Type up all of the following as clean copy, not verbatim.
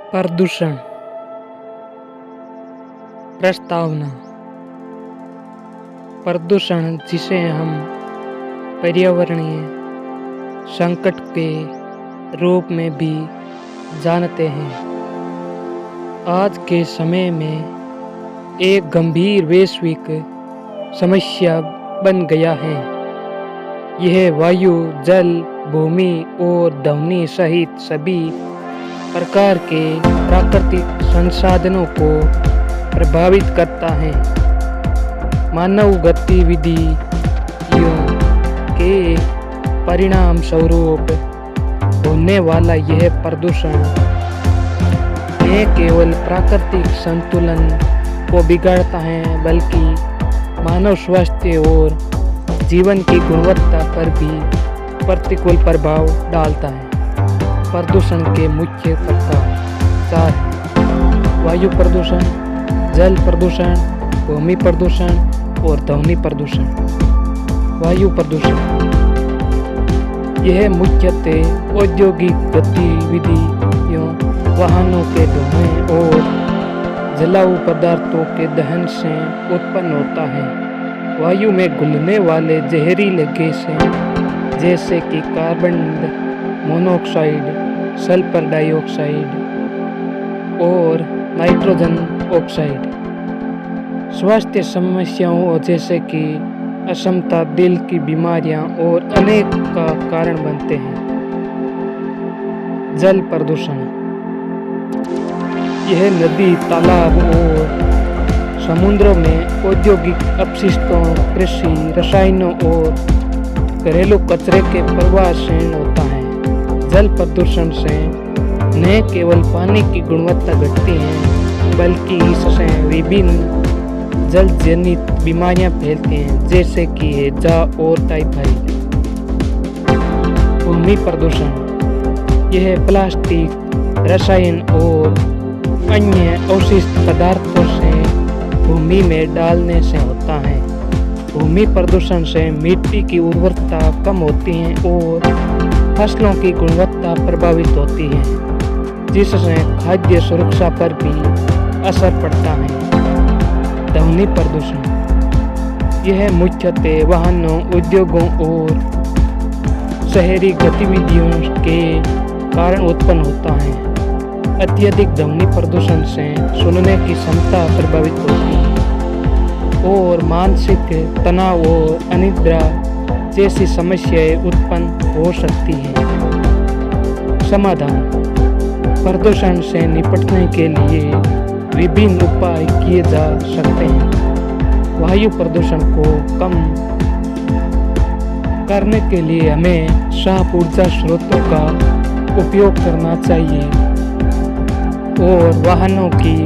प्रदूषण प्रस्तावना। प्रदूषण, जिसे हम पर्यावरणीय संकट के रूप में भी जानते हैं, आज के समय में एक गंभीर वैश्विक समस्या बन गया है। यह वायु, जल, भूमि और ध्वनि सहित सभी प्रकार के प्राकृतिक संसाधनों को प्रभावित करता है। मानव गतिविधियों के परिणाम स्वरूप होने वाला यह प्रदूषण न केवल प्राकृतिक संतुलन को बिगाड़ता है, बल्कि मानव स्वास्थ्य और जीवन की गुणवत्ता पर भी प्रतिकूल प्रभाव डालता है। प्रदूषण के मुख्य प्रकार 4: वायु प्रदूषण, जल प्रदूषण, भूमि प्रदूषण और ध्वनि प्रदूषण। वायु प्रदूषण यह मुख्यतः औद्योगिक गतिविधियों, वाहनों के धुएं और जलाऊ पदार्थों के दहन से उत्पन्न होता है। वायु में घुलने वाले जहरीले गैसें जैसे कि कार्बन मोनोऑक्साइड, सल्फर डाइऑक्साइड और नाइट्रोजन ऑक्साइड स्वास्थ्य समस्याओं जैसे कि अक्षमता, दिल की बीमारियां और अनेक का कारण बनते हैं। जल प्रदूषण यह नदी, तालाब और समुद्रों में औद्योगिक अपशिष्टों, कृषि रसायनों और घरेलू कचरे के प्रवाह से होता है। जल प्रदूषण से न केवल पानी की गुणवत्ता घटती है, बल्कि इससे विभिन्न जल जनित बीमारियां फैलती हैं, जैसे कि हैजा और टाइफाइड। भूमि प्रदूषण यह प्लास्टिक, रसायन और अन्य अवशिष्ट पदार्थों से भूमि में डालने से होता है। भूमि प्रदूषण से मिट्टी की उर्वरता कम होती है और फसलों की गुणवत्ता प्रभावित होती है, जिससे खाद्य सुरक्षा पर भी असर पड़ता है। ध्वनि प्रदूषण यह मुख्यतः वाहनों, उद्योगों और शहरी गतिविधियों के कारण उत्पन्न होता है। अत्यधिक ध्वनि प्रदूषण से सुनने की क्षमता प्रभावित होती है और मानसिक तनाव और अनिद्रा जैसी समस्याएं उत्पन्न हो सकती हैं। समाधान: प्रदूषण से निपटने के लिए विभिन्न उपाय किए जा सकते हैं। वायु प्रदूषण को कम करने के लिए हमें साफ ऊर्जा स्रोतों का उपयोग करना चाहिए और वाहनों की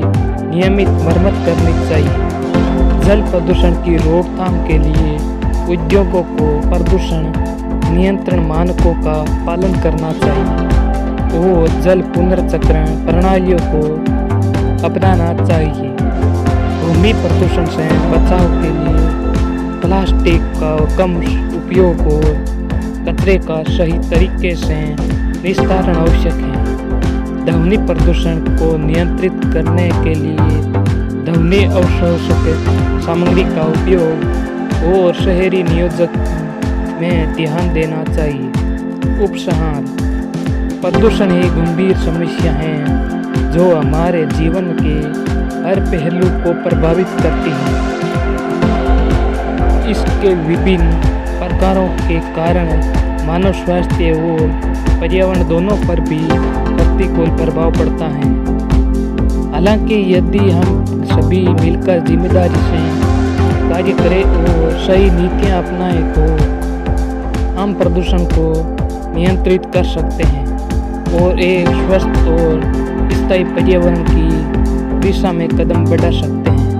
नियमित मरम्मत करनी चाहिए। जल प्रदूषण की रोकथाम के लिए उद्योगों को प्रदूषण नियंत्रण मानकों का पालन करना चाहिए और जल पुनर्चक्रण प्रणालियों को अपनाना चाहिए। भूमि प्रदूषण से बचाव के लिए प्लास्टिक का कम उपयोग और कचरे का सही तरीके से निस्तारण आवश्यक है। ध्वनि प्रदूषण को नियंत्रित करने के लिए ध्वनि अवशोषक सामग्री का उपयोग और शहरी नियोजन में ध्यान देना चाहिए। उपसंहार: प्रदूषण एक गंभीर समस्या है जो हमारे जीवन के हर पहलू को प्रभावित करती है। इसके विभिन्न प्रकारों के कारण मानव स्वास्थ्य और पर्यावरण दोनों पर भी प्रतिकूल प्रभाव पड़ता है। हालांकि यदि हम सभी मिलकर जिम्मेदारी से कार्य करें और सही नीतियां अपनाएं, तो हम प्रदूषण को नियंत्रित कर सकते हैं और एक स्वस्थ और स्थायी पर्यावरण की दिशा में कदम बढ़ा सकते हैं।